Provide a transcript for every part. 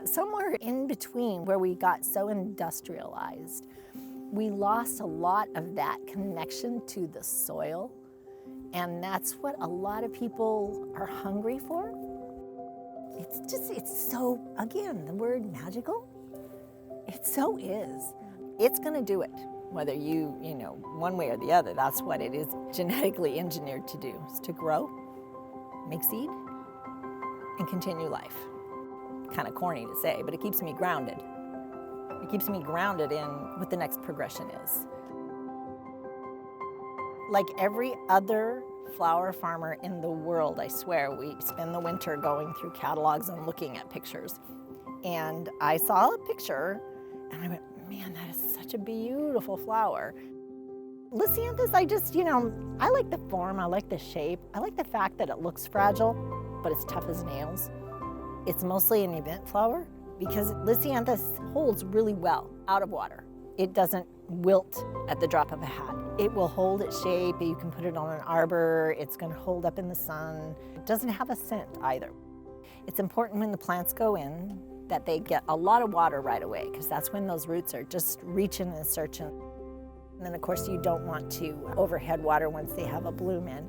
Somewhere in between where we got so industrialized, we lost a lot of that connection to the soil, and that's what a lot of people are hungry for. It's so, again, the word magical, it so is. It's gonna do it, whether you know, one way or the other. That's what it is genetically engineered to do, is to grow, make seed, and continue life. Kind of corny to say, but it keeps me grounded. It keeps me grounded in what the next progression is. Like every other flower farmer in the world, I swear, we spend the winter going through catalogs and looking at pictures. And I saw a picture and I went, man, that is such a beautiful flower. Lisianthus, I like the form, I like the shape. I like the fact that it looks fragile, but it's tough as nails. It's mostly an event flower because Lisianthus holds really well out of water. It doesn't wilt at the drop of a hat. It will hold its shape. You can put it on an arbor. It's going to hold up in the sun. It doesn't have a scent either. It's important when the plants go in that they get a lot of water right away, because that's when those roots are just reaching and searching. And then of course you don't want to overhead water once they have a bloom in.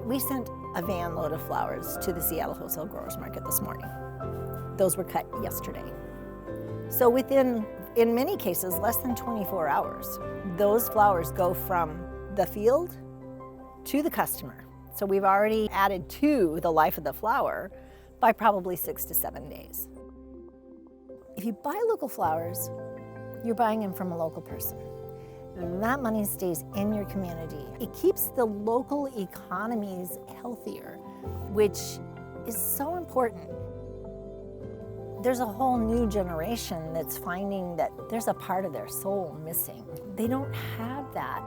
We sent a van load of flowers to the Seattle Wholesale Growers Market this morning. Those were cut yesterday. So within, in many cases, less than 24 hours, those flowers go from the field to the customer. So we've already added to the life of the flower by probably 6 to 7 days. If you buy local flowers, you're buying them from a local person. That money stays in your community. It keeps the local economies healthier, which is so important. There's a whole new generation that's finding that there's a part of their soul missing. They don't have that.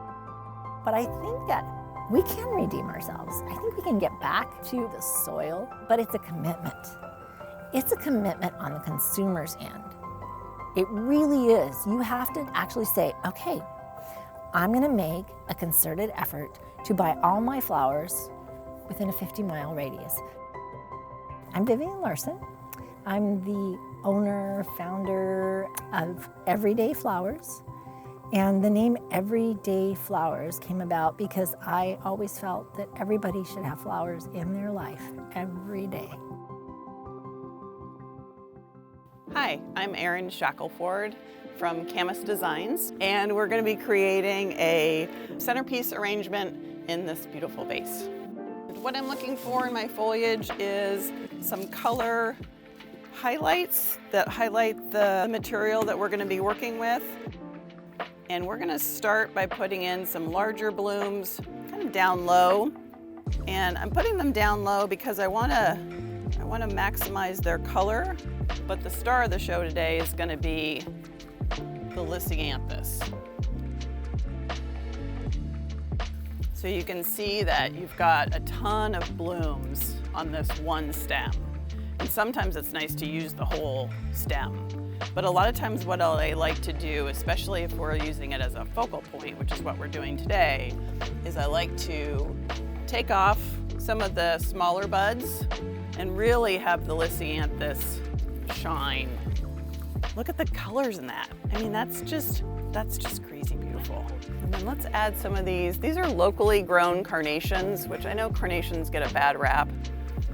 But I think that we can redeem ourselves. I think we can get back to the soil, but it's a commitment. It's a commitment on the consumer's end. It really is. You have to actually say, okay, I'm gonna make a concerted effort to buy all my flowers within a 50-mile radius. I'm Vivian Larson. I'm the owner, founder of Everyday Flowers. And the name Everyday Flowers came about because I always felt that everybody should have flowers in their life every day. Hi, I'm Erin Shackelford from Camas Designs, and we're going to be creating a centerpiece arrangement in this beautiful vase. What I'm looking for in my foliage is some color highlights that highlight the material that we're going to be working with. And we're going to start by putting in some larger blooms kind of down low. And I'm putting them down low because I want to maximize their color, but the star of the show today is going to be the Lisianthus. So you can see that you've got a ton of blooms on this one stem. And sometimes it's nice to use the whole stem. But a lot of times what I like to do, especially if we're using it as a focal point, which is what we're doing today, is I like to take off some of the smaller buds and really have the Lisianthus shine. Look at the colors in that. I mean, that's just crazy beautiful. And then let's add some of these. These are locally grown carnations, which I know carnations get a bad rap.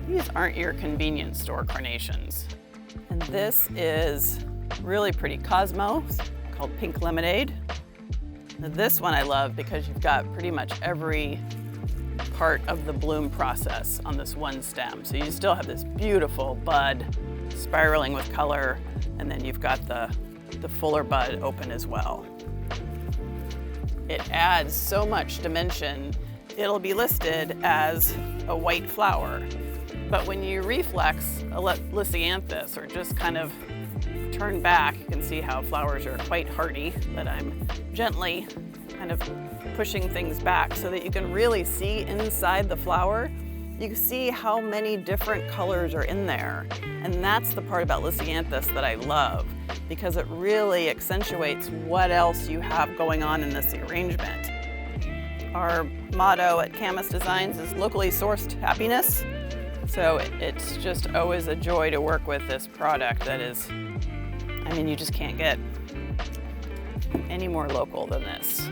These aren't your convenience store carnations. And this is really pretty cosmos called Pink Lemonade. Now this one I love because you've got pretty much every part of the bloom process on this one stem. So you still have this beautiful bud spiraling with color, and then you've got the fuller bud open as well. It adds so much dimension. It'll be listed as a white flower, but when you reflex a Lisianthus or just kind of turn back, you can see how flowers are quite hardy, but I'm gently kind of pushing things back so that you can really see inside the flower. You can see how many different colors are in there. And that's the part about Lisianthus that I love, because it really accentuates what else you have going on in this arrangement. Our motto at Camas Designs is locally sourced happiness. So it's just always a joy to work with this product that is, I mean, you just can't get any more local than this.